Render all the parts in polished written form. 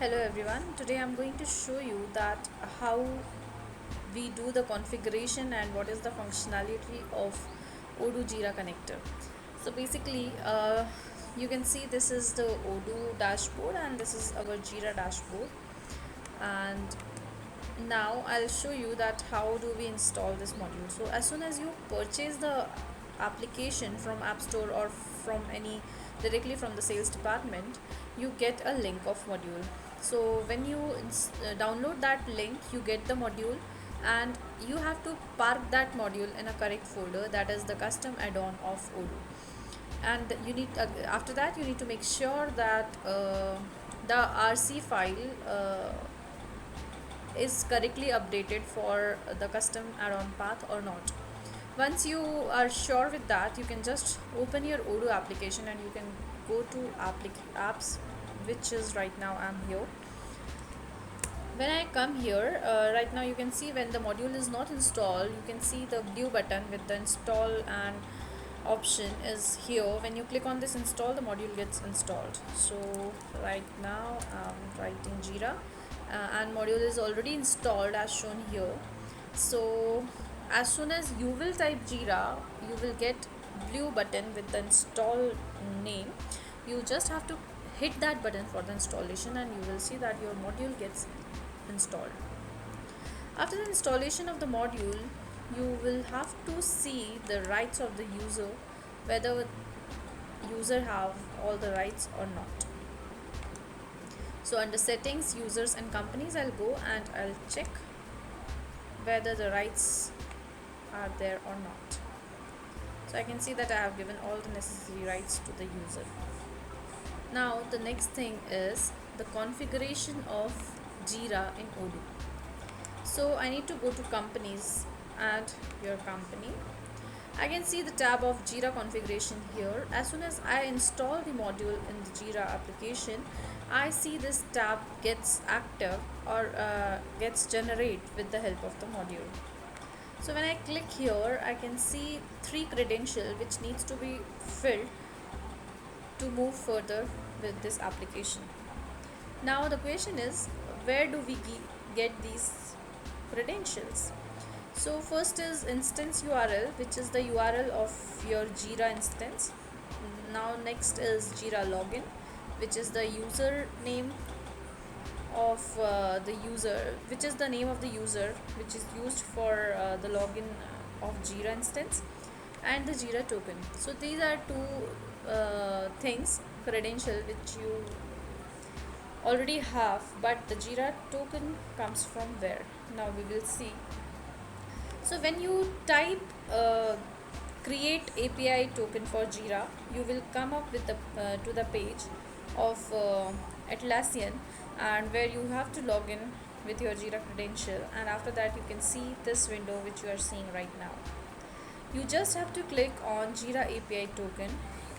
Hello everyone. Today I'm going to show you that how we do the configuration and what is the functionality of Odoo Jira connector. So basically, you can see this is the Odoo dashboard and this is our Jira dashboard. And now I'll show you that how do we install this module. So as soon as you purchase the application from App Store or from any directly from the sales department, you get a link of module. So when you download that link, you get the module, and you have to park that module in a correct folder, that is the custom add-on of Odoo. And you need after that you need to make sure that the RC file is correctly updated for the custom add-on path or not. Once you are sure with that, you can just open your Odoo application and you can go to apps, which is right now I'm here. When I come here, right now you can see when the module is not installed, you can see the blue button with the install and option is here. When you click on this install, the module gets installed. So right now I'm writing Jira, and module is already installed as shown here. So as soon as you will type Jira, you will get blue button with the install name. You just have to hit that button for the installation and you will see that your module gets installed. After the installation of the module, you will have to see the rights of the user, whether user have all the rights or not. So under settings, users and companies, I'll go and I'll check whether the rights are there or not. So I can see that I have given all the necessary rights to the user. Now the next thing is the configuration of Jira in Odoo. So I need to go to companies, add your company. I can see the tab of Jira configuration here. As soon as I install the module in the Jira application, I see this tab gets active or gets generated with the help of the module. So when I click here, I can see 3 credentials which needs to be filled to move further with this application. Now the question is, where do we get these credentials? So first is instance URL, which is the URL of your Jira instance. Now next is Jira login, which is the username of the user, which is the name of the user which is used for the login of Jira instance, and the Jira token. So these are two things, credential, which you already have, but the Jira token comes from where? Now we will see. So when you type create API token for Jira, you will come up with the to the page of Atlassian, and where you have to log in with your Jira credential, and after that you can see this window which you are seeing right now. You just have to click on Jira API token.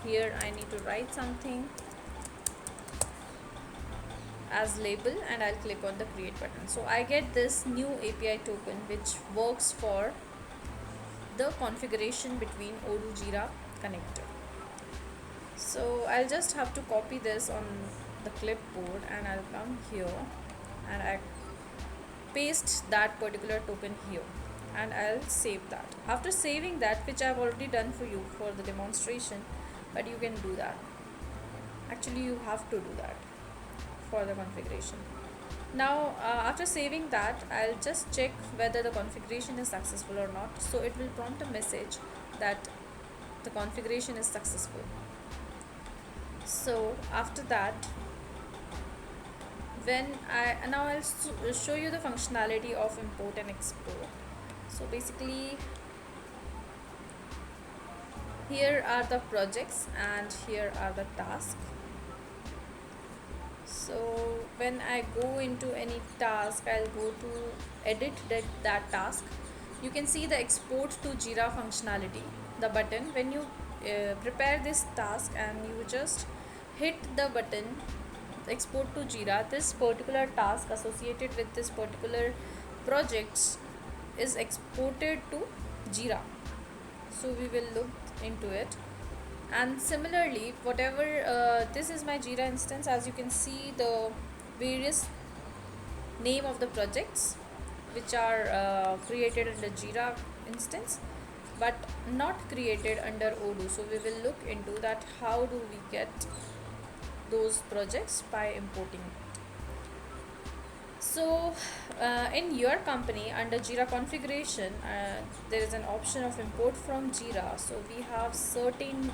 Here I need to write something as label and I'll click on the create button. So I get this new API token which works for the configuration between Odoo Jira connector. So I'll just have to copy this on the clipboard and I'll come here and I paste that particular token here and I'll save that. After saving that, which I've already done for you for the demonstration, but you can do that. Actually you have to do that for the configuration. Now after saving that, I'll just check whether the configuration is successful or not. So it will prompt a message that the configuration is successful. So after that, I'll show you the functionality of import and export. So basically here are the projects and here are the tasks. So when I go into any task, I'll go to edit that task. You can see the export to Jira functionality, the button. When you prepare this task and you just hit the button export to Jira, this particular task associated with this particular project is exported to Jira. So we will look into it. And similarly, whatever this is my Jira instance. As you can see, the various name of the projects which are created under Jira instance but not created under Odoo. So we will look into that, how do we get those projects by importing. So in your company under Jira configuration, there is an option of import from Jira. So we have certain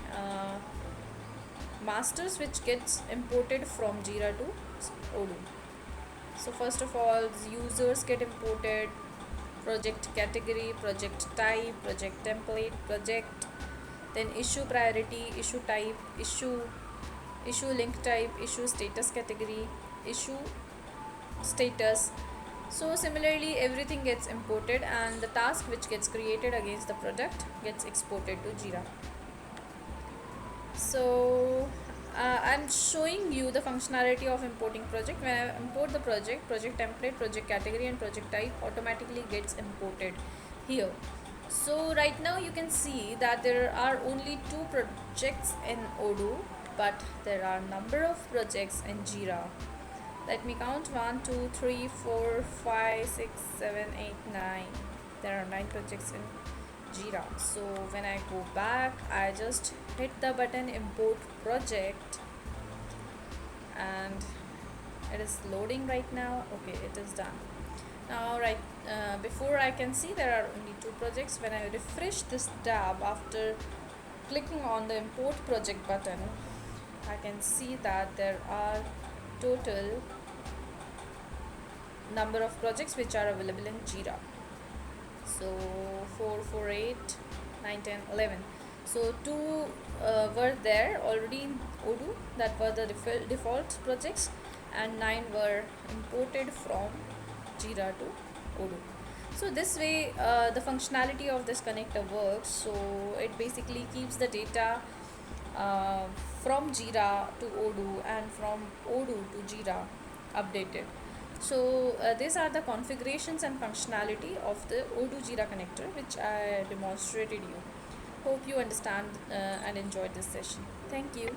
masters which gets imported from Jira to Odoo. So first of all, users get imported, project category, project type, project template, project, then issue priority, issue type, issue link type, issue status category, issue status. So similarly everything gets imported and the task which gets created against the product gets exported to Jira. So I'm showing you the functionality of importing project. When I import the project, project template, project category and project type automatically gets imported here. So right now you can see that there are only 2 projects in Odoo, but there are number of projects in Jira. Let me count: 1, 2, 3, 4, 5, 6, 7, 8, 9. There are 9 projects in Jira. So when I go back, I just hit the button import project and it is loading right now. Okay, it is done. Now before I can see there are only 2 projects. When I refresh this tab after clicking on the import project button, I can see that there are total number of projects which are available in Jira. So 4, 4, 8, 9, 10, 11. So 2 were there already in Odoo, that were the default projects, and 9 were imported from Jira to Odoo. So this way the functionality of this connector works. So it basically keeps the data uh, from Jira to Odoo and from Odoo to Jira updated. So these are the configurations and functionality of the Odoo Jira connector which I demonstrated you. Hope you understand and enjoyed this session. Thank you.